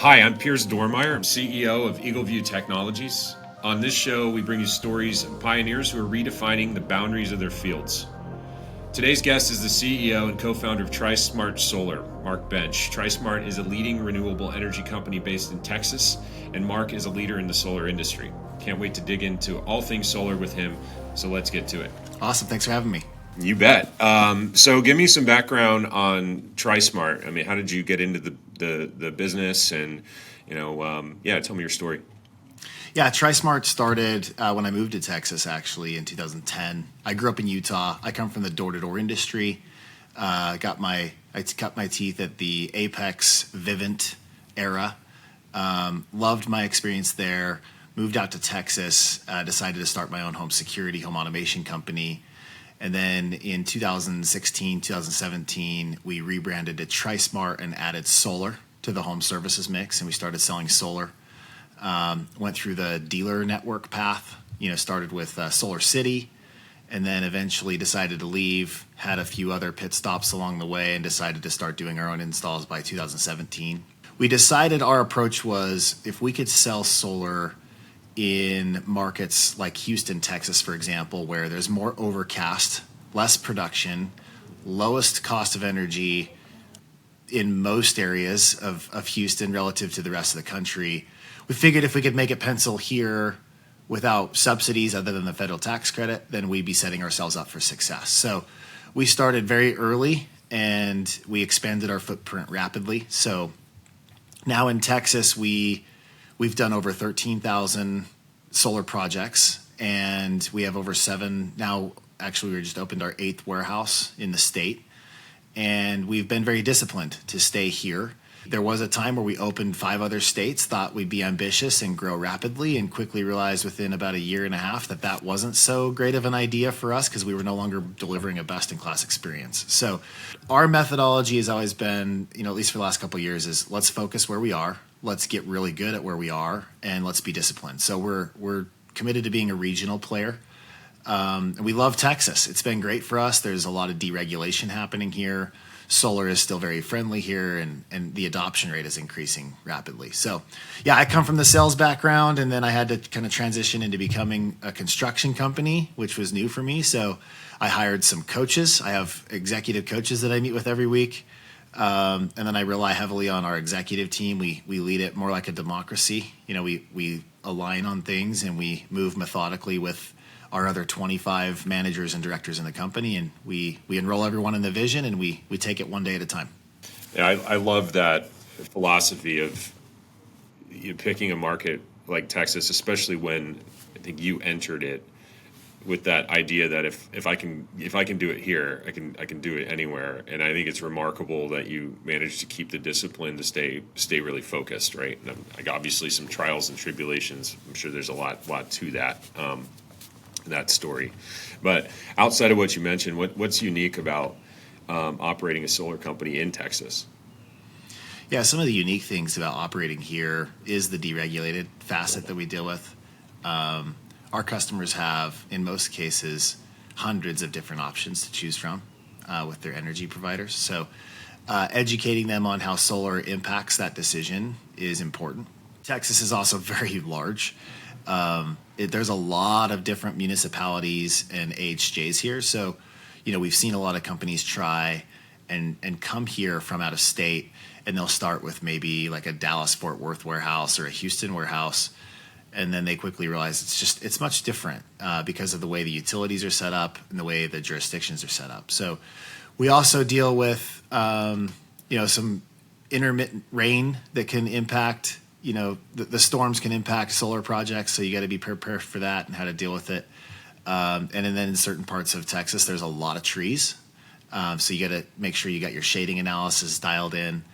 Hi, I'm Piers Dormeyer. I'm CEO of Eagleview Technologies. On this show, we bring you stories of pioneers who are redefining the boundaries of their fields. Today's guest is the CEO and co-founder of TriSmart Solar, Mark Bench. TriSmart is a leading renewable energy company based in Texas, and Mark is a leader in the solar industry. Can't wait to dig into all things solar with him, so let's get to it. Awesome. Thanks for having me. You bet. So give me some background on TriSmart. I mean, how did you get into the business and, tell me your story. Yeah, TriSmart started when I moved to Texas, actually, in 2010. I grew up in Utah. I come from the door-to-door industry. I cut my teeth at the Apex Vivint era. Loved my experience there. Moved out to Texas. Decided to start my own home security, home automation company. And then in 2016, 2017, we rebranded to TriSmart and added solar to the home services mix, and we started selling solar. Went through the dealer network path, started with Solar City, and then eventually decided to leave, had a few other pit stops along the way, and decided to start doing our own installs by 2017. We decided our approach was if we could sell solar in markets like Houston, Texas, for example, where there's more overcast, less production, lowest cost of energy in most areas of Houston relative to the rest of the country. We figured if we could make it pencil here without subsidies other than the federal tax credit, then we'd be setting ourselves up for success. So we started very early and we expanded our footprint rapidly. So now in Texas, we've done over 13,000 solar projects, and we have over 7 now. Actually, we just opened our 8th warehouse in the state, and we've been very disciplined to stay here. There was a time where we opened 5 other states, thought we'd be ambitious and grow rapidly, and quickly realized within about a year and a half that wasn't so great of an idea for us because we were no longer delivering a best-in-class experience. So our methodology has always been, at least for the last couple of years, is let's focus where we are. Let's get really good at where we are, and let's be disciplined. So we're committed to being a regional player. And we love Texas. It's been great for us. There's a lot of deregulation happening here. Solar is still very friendly here, and the adoption rate is increasing rapidly. So, yeah, I come from the sales background, and then I had to kind of transition into becoming a construction company, which was new for me. So I hired some coaches. I have executive coaches that I meet with every week. And then I rely heavily on our executive team. We lead it more like a democracy. We align on things, and we move methodically with our other 25 managers and directors in the company, and we enroll everyone in the vision, and we take it one day at a time. Yeah, I love that philosophy of picking a market like Texas, especially when I think you entered it with that idea that if I can do it here, I can do it anywhere. And I think it's remarkable that you managed to keep the discipline to stay really focused, right? And like obviously some trials and tribulations. I'm sure there's a lot to that story. But outside of what you mentioned, what's unique about operating a solar company in Texas? Yeah, some of the unique things about operating here is the deregulated facet that we deal with. Our customers have, in most cases, hundreds of different options to choose from with their energy providers. So educating them on how solar impacts that decision is important. Texas is also very large. There's a lot of different municipalities and AHJs here. So, we've seen a lot of companies try and come here from out of state, and they'll start with maybe like a Dallas-Fort Worth warehouse or a Houston warehouse. And then they quickly realize it's much different because of the way the utilities are set up and the way the jurisdictions are set up. So we also deal with, some intermittent rain that can impact, the storms can impact solar projects. So you got to be prepared for that and how to deal with it. And then in certain parts of Texas, there's a lot of trees. So you got to make sure you got your shading analysis dialed in.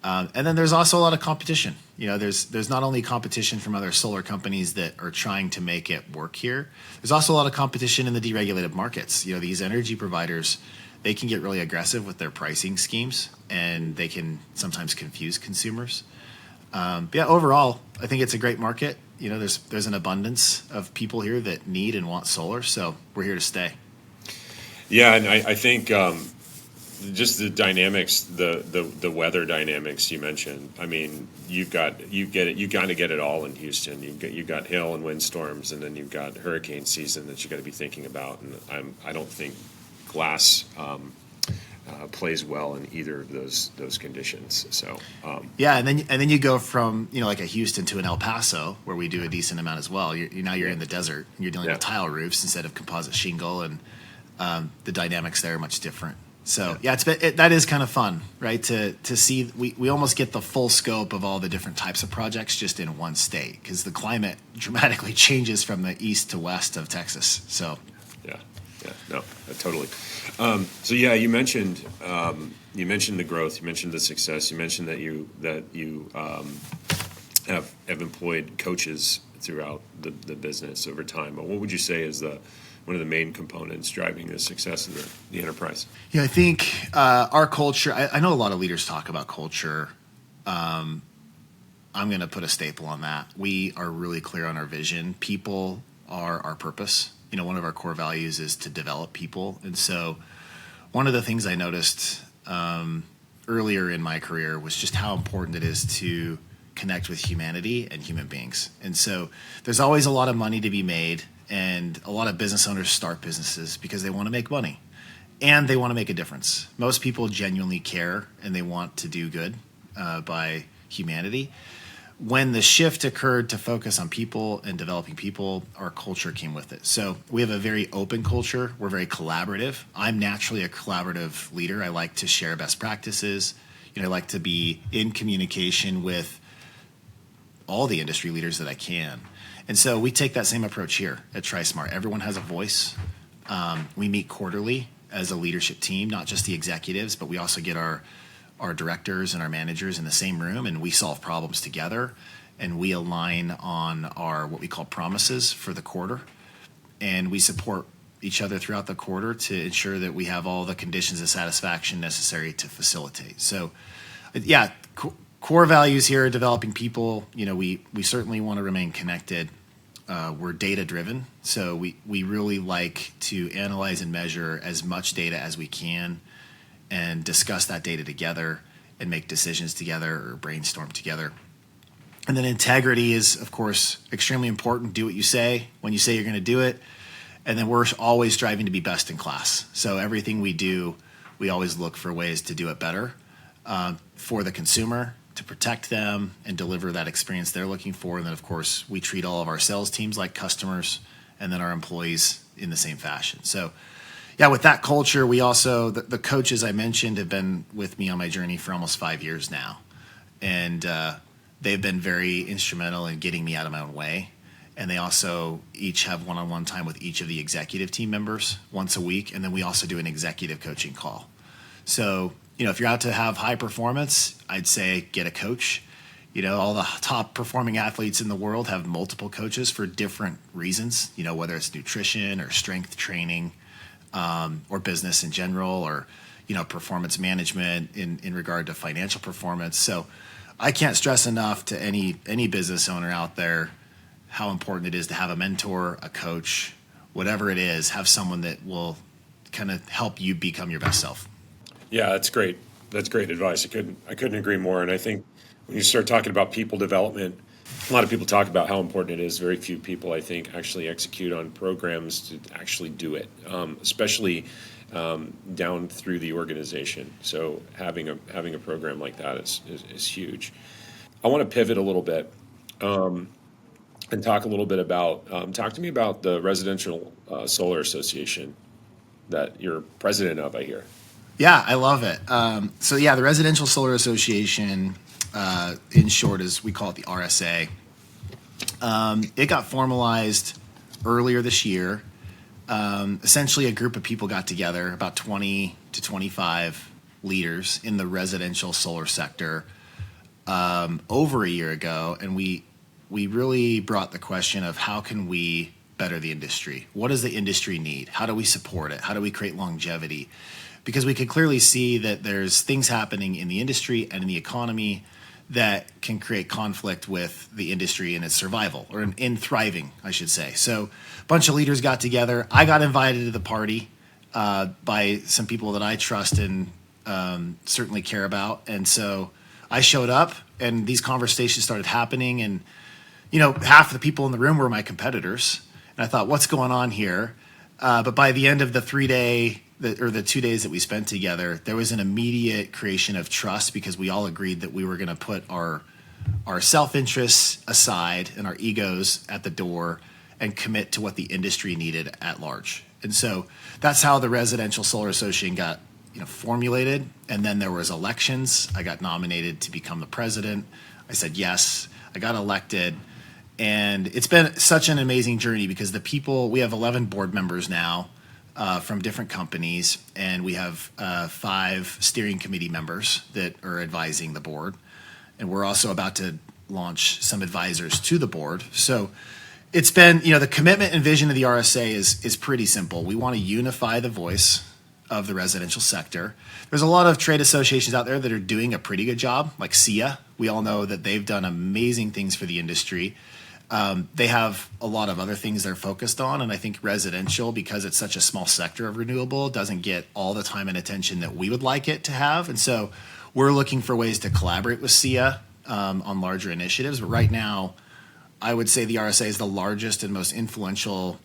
And then there's also a lot of competition. There's not only competition from other solar companies that are trying to make it work here. There's also a lot of competition in the deregulated markets. These energy providers, they can get really aggressive with their pricing schemes, and they can sometimes confuse consumers. Overall, I think it's a great market. There's an abundance of people here that need and want solar, so we're here to stay. Yeah, and I think just the dynamics, the weather dynamics you mentioned. I mean, you kind of get it all in Houston. You got hail and windstorms, and then you've got hurricane season that you got to be thinking about. And I don't think glass plays well in either of those conditions. So Yeah, and then you go from like a Houston to an El Paso, where we do a decent amount as well. Now you're in the desert. You're dealing with tile roofs instead of composite shingle, and the dynamics there are much different. So that is kind of fun, right? To see we almost get the full scope of all the different types of projects just in one state, because the climate dramatically changes from the east to west of Texas. So yeah, no, totally. So yeah, you mentioned the growth, you mentioned the success, you mentioned that you have employed coaches throughout the business over time. But what would you say is one of the main components driving the success of the enterprise? Yeah, I think our culture, I know a lot of leaders talk about culture. I'm going to put a staple on that. We are really clear on our vision. People are our purpose. One of our core values is to develop people. And so one of the things I noticed earlier in my career was just how important it is to connect with humanity and human beings. And so there's always a lot of money to be made. And a lot of business owners start businesses because they want to make money and they want to make a difference. Most people genuinely care and they want to do good by humanity. When the shift occurred to focus on people and developing people, our culture came with it. So we have a very open culture. We're very collaborative. I'm naturally a collaborative leader. I like to share best practices. I like to be in communication with all the industry leaders that I can. And so we take that same approach here at TriSmart. Everyone has a voice. We meet quarterly as a leadership team, not just the executives, but we also get our directors and our managers in the same room, and we solve problems together. And we align on our what we call promises for the quarter. And we support each other throughout the quarter to ensure that we have all the conditions of satisfaction necessary to facilitate. So, yeah, core values here are developing people. We certainly want to remain connected. We're data driven, so we really like to analyze and measure as much data as we can and discuss that data together and make decisions together or brainstorm together. And then integrity is, of course, extremely important. Do what you say when you say you're going to do it. And then we're always striving to be best in class. So everything we do, we always look for ways to do it better for the consumer, to protect them and deliver that experience they're looking for. And then, of course, we treat all of our sales teams like customers and then our employees in the same fashion. So, yeah, with that culture, we also, the coaches I mentioned have been with me on my journey for almost 5 years now. And they've been very instrumental in getting me out of my own way. And they also each have one-on-one time with each of the executive team members once a week. And then we also do an executive coaching call. So, if you're out to have high performance, I'd say get a coach. All the top performing athletes in the world have multiple coaches for different reasons, whether it's nutrition or strength training or business in general or, performance management in regard to financial performance. So I can't stress enough to any business owner out there how important it is to have a mentor, a coach, whatever it is, have someone that will kind of help you become your best self. Yeah, that's great. That's great advice. I couldn't agree more. And I think when you start talking about people development, a lot of people talk about how important it is. Very few people, I think, actually execute on programs to actually do it, especially down through the organization. So having a program like that is huge. I want to pivot a little bit and talk a little bit about talk to me about the Residential Solar Association that you're president of, I hear. Yeah, I love it. The Residential Solar Association, in short, is we call it the RSA. It got formalized earlier this year. Essentially, a group of people got together, about 20 to 25 leaders in the residential solar sector over a year ago, and we really brought the question of how can we better the industry? What does the industry need? How do we support it? How do we create longevity? Because we could clearly see that there's things happening in the industry and in the economy that can create conflict with the industry and its survival, or in thriving, I should say. So a bunch of leaders got together. I got invited to the party by some people that I trust and certainly care about. And so I showed up, and these conversations started happening, and half the people in the room were my competitors. And I thought, what's going on here? But by the end of the 2 days that we spent together, there was an immediate creation of trust because we all agreed that we were going to put our self-interests aside and our egos at the door and commit to what the industry needed at large. And so that's how the Residential Solar Association got formulated. And then there was elections. I got nominated to become the president. I said yes. I got elected. And it's been such an amazing journey because we have 11 board members now from different companies, and we have 5 steering committee members that are advising the board. And we're also about to launch some advisors to the board. So it's been, the commitment and vision of the RSA is pretty simple. We want to unify the voice of the residential sector. There's a lot of trade associations out there that are doing a pretty good job, like SEIA. We all know that they've done amazing things for the industry. They have a lot of other things they're focused on, and I think residential, because it's such a small sector of renewable, doesn't get all the time and attention that we would like it to have. And so we're looking for ways to collaborate with SEIA on larger initiatives. But right now, I would say the RSA is the largest and most influential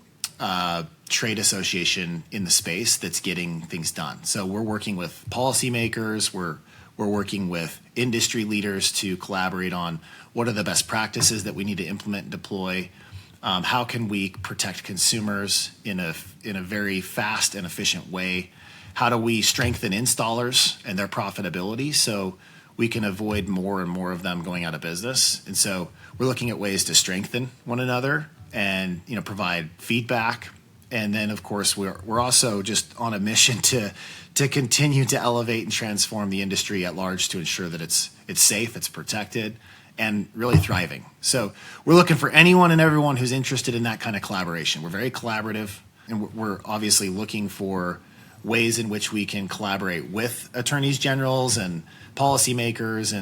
trade association in the space that's getting things done. So we're working with policymakers, we're working with industry leaders to collaborate on what are the best practices that we need to implement and deploy. How can we protect consumers in a very fast and efficient way? How do we strengthen installers and their profitability so we can avoid more and more of them going out of business? And so we're looking at ways to strengthen one another and provide feedback. And then, of course, we're also just on a mission to continue to elevate and transform the industry at large to ensure that it's safe, it's protected, and really thriving. So we're looking for anyone and everyone who's interested in that kind of collaboration. We're very collaborative, and we're obviously looking for ways in which we can collaborate with attorneys generals and policymakers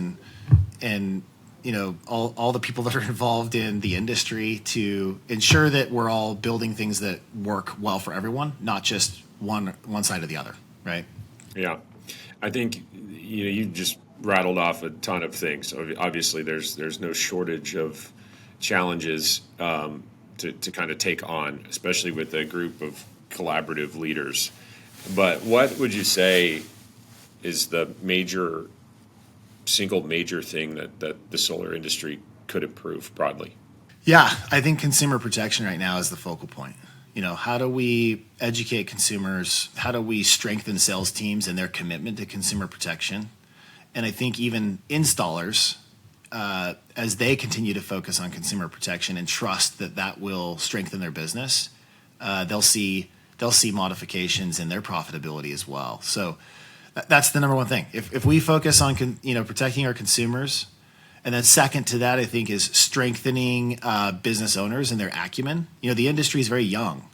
and all the people that are involved in the industry to ensure that we're all building things that work well for everyone, not just one side or the other, right? Yeah, I think you just rattled off a ton of things. Obviously, there's no shortage of challenges to kind of take on, especially with a group of collaborative leaders. But what would you say is the single major thing that the solar industry could improve broadly? Yeah, I think consumer protection right now is the focal point. How do we educate consumers? How do we strengthen sales teams and their commitment to consumer protection? And I think even installers, as they continue to focus on consumer protection and trust that will strengthen their business, they'll see modifications in their profitability as well. So that's the number one thing. If we focus on protecting our consumers, and then second to that, I think, is strengthening business owners and their acumen. The industry is very young,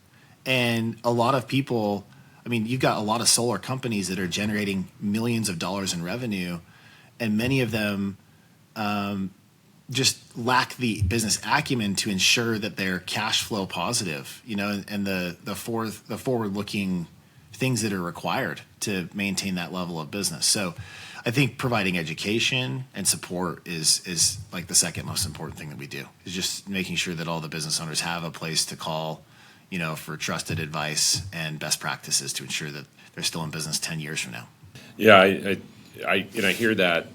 and a lot of people. You've got a lot of solar companies that are generating millions of dollars in revenue, and many of them just lack the business acumen to ensure that they're cash flow positive. And the forward-looking things that are required to maintain that level of business. So I think providing education and support is like the second most important thing that we do, is just making sure that all the business owners have a place to call, for trusted advice and best practices to ensure that they're still in business 10 years from now. Yeah, I hear that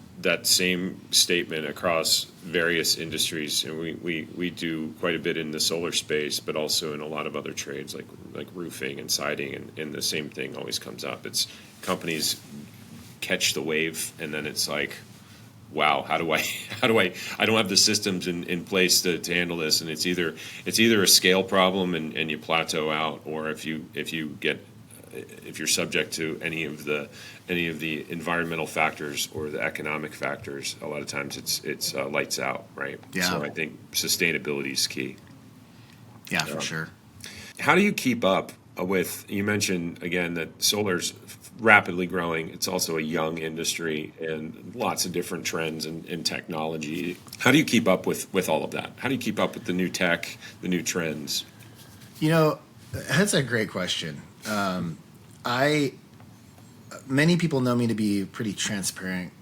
same statement across various industries, and we do quite a bit in the solar space, but also in a lot of other trades like roofing and siding, and the same thing always comes up. It's companies catch the wave, and then it's like, wow, how do I I don't have the systems in place to handle this, and it's either a scale problem and you plateau out, or if you're subject to any of the environmental factors or the economic factors, a lot of times it's lights out, right? Yeah. So I think sustainability is key. Yeah, for sure. How do you keep up with? You mentioned again that solar's rapidly growing. It's also a young industry and lots of different trends and technology. How do you keep up with all of that? How do you keep up with the new tech, the new trends? That's a great question. many people know me to be a pretty transparent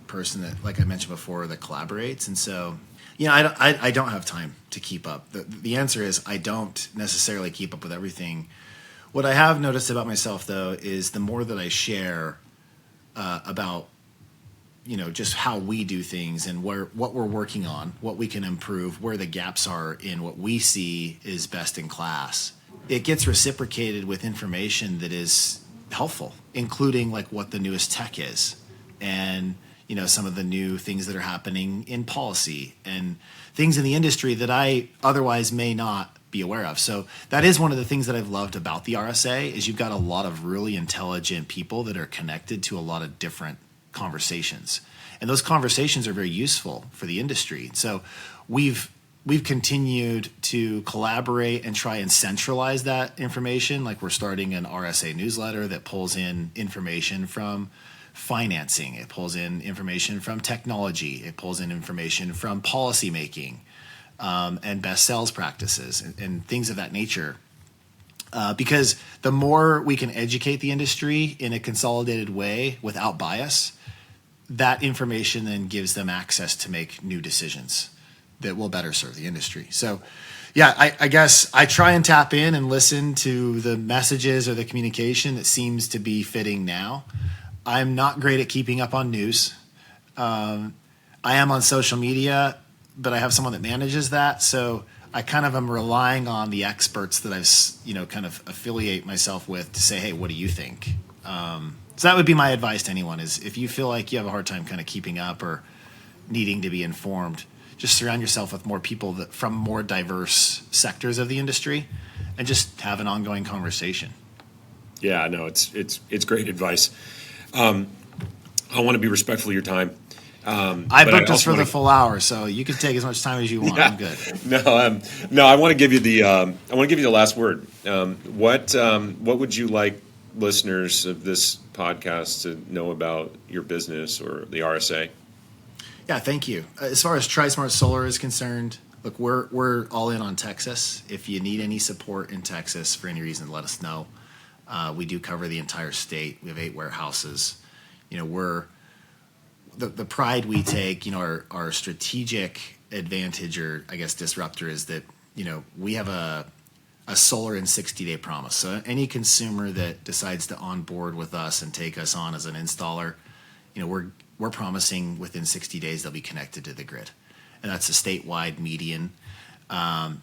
person that, like I mentioned before, that collaborates. And so, I don't have time to keep up. The answer is I don't necessarily keep up with everything. What I have noticed about myself, though, is the more that I share about, just how we do things and what we're working on, what we can improve, where the gaps are in what we see is best in class, it gets reciprocated with information that is helpful, including like what the newest tech is and some of the new things that are happening in policy and things in the industry that I otherwise may not be aware of. So that is one of the things that I've loved about the RSA is you've got a lot of really intelligent people that are connected to a lot of different conversations. And those conversations are very useful for the industry. So we've continued to collaborate and try and centralize that information. Like we're starting an RSA newsletter that pulls in information from financing. It pulls in information from technology. It pulls in information from policy making and best sales practices and things of that nature. Because the more we can educate the industry in a consolidated way without bias, that information then gives them access to make new decisions that will better serve the industry. So, I guess I try and tap in and listen to the messages or the communication that seems to be fitting now. I'm not great at keeping up on news. I am on social media, but I have someone that manages that. So I kind of am relying on the experts that I've, kind of affiliate myself with to say, hey, what do you think? So that would be my advice to anyone is if you feel like you have a hard time kind of keeping up or needing to be informed, just surround yourself with more people that from more diverse sectors of the industry and just have an ongoing conversation. Yeah, no, it's great advice. I want to be respectful of your time. I booked us for the full hour, so you can take as much time as you want. Yeah. I'm good. No, I want to give you the last word. What would you like listeners of this podcast to know about your business or the RSA? Yeah, thank you. As far as TriSmart Solar is concerned, look, we're all in on Texas. If you need any support in Texas for any reason, let us know. We do cover the entire state. We have 8 warehouses. We're the pride we take. Our strategic advantage, or I guess disruptor, is that we have a solar in 60-day promise. So any consumer that decides to onboard with us and take us on as an installer, we're promising within 60 days they'll be connected to the grid, and that's a statewide median.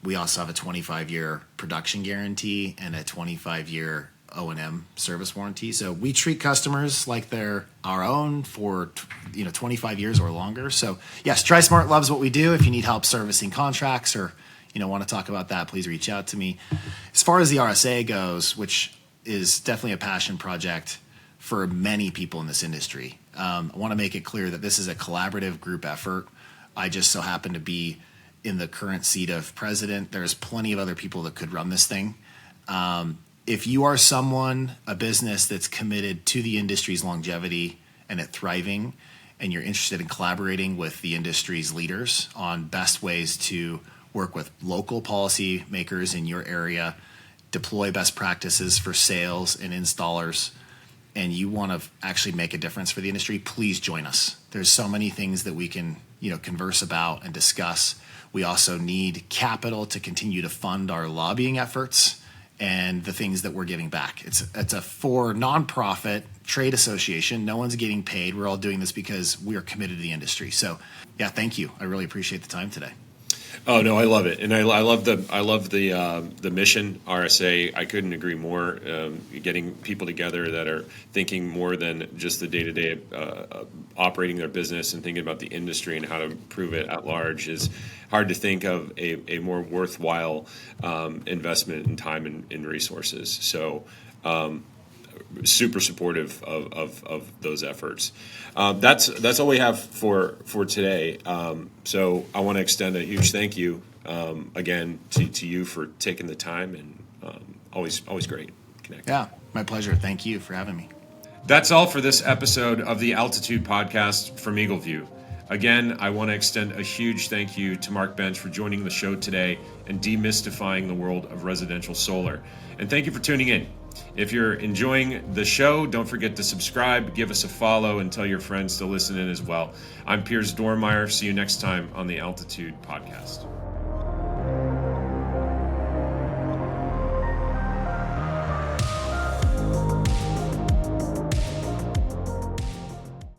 We also have a 25-year production guarantee and a 25-year O&M service warranty. So we treat customers like they're our own for 25 years or longer. So yes, TriSmart loves what we do. If you need help servicing contracts or want to talk about that, please reach out to me. As far as the RSA goes, which is definitely a passion project for many people in this industry, I want to make it clear that this is a collaborative group effort. I just so happen to be in the current seat of president. There's plenty of other people that could run this thing. If you are a business that's committed to the industry's longevity and it thriving, and you're interested in collaborating with the industry's leaders on best ways to work with local policy makers in your area, deploy best practices for sales and installers, and you want to actually make a difference for the industry, please join us. There's so many things that we can, converse about and discuss. We also need capital to continue to fund our lobbying efforts and the things that we're giving back. It's a for nonprofit trade association. No one's getting paid. We're all doing this because we are committed to the industry. So, yeah, thank you. I really appreciate the time today. Oh no, I love it, and I love the mission RSA. I couldn't agree more. Getting people together that are thinking more than just the day-to-day operating their business and thinking about the industry and how to improve it at large is hard to think of a more worthwhile investment in time and resources. So. Super supportive of those efforts. That's all we have for today. So I want to extend a huge thank you again to you for taking the time, and always great connecting. Yeah, my pleasure. Thank you for having me. That's all for this episode of the Altitude Podcast from Eagleview. Again, I want to extend a huge thank you to Mark Bench for joining the show today and demystifying the world of residential solar. And thank you for tuning in. If you're enjoying the show, don't forget to subscribe, give us a follow, and tell your friends to listen in as well. I'm Piers Dormeyer. See you next time on the Altitude Podcast.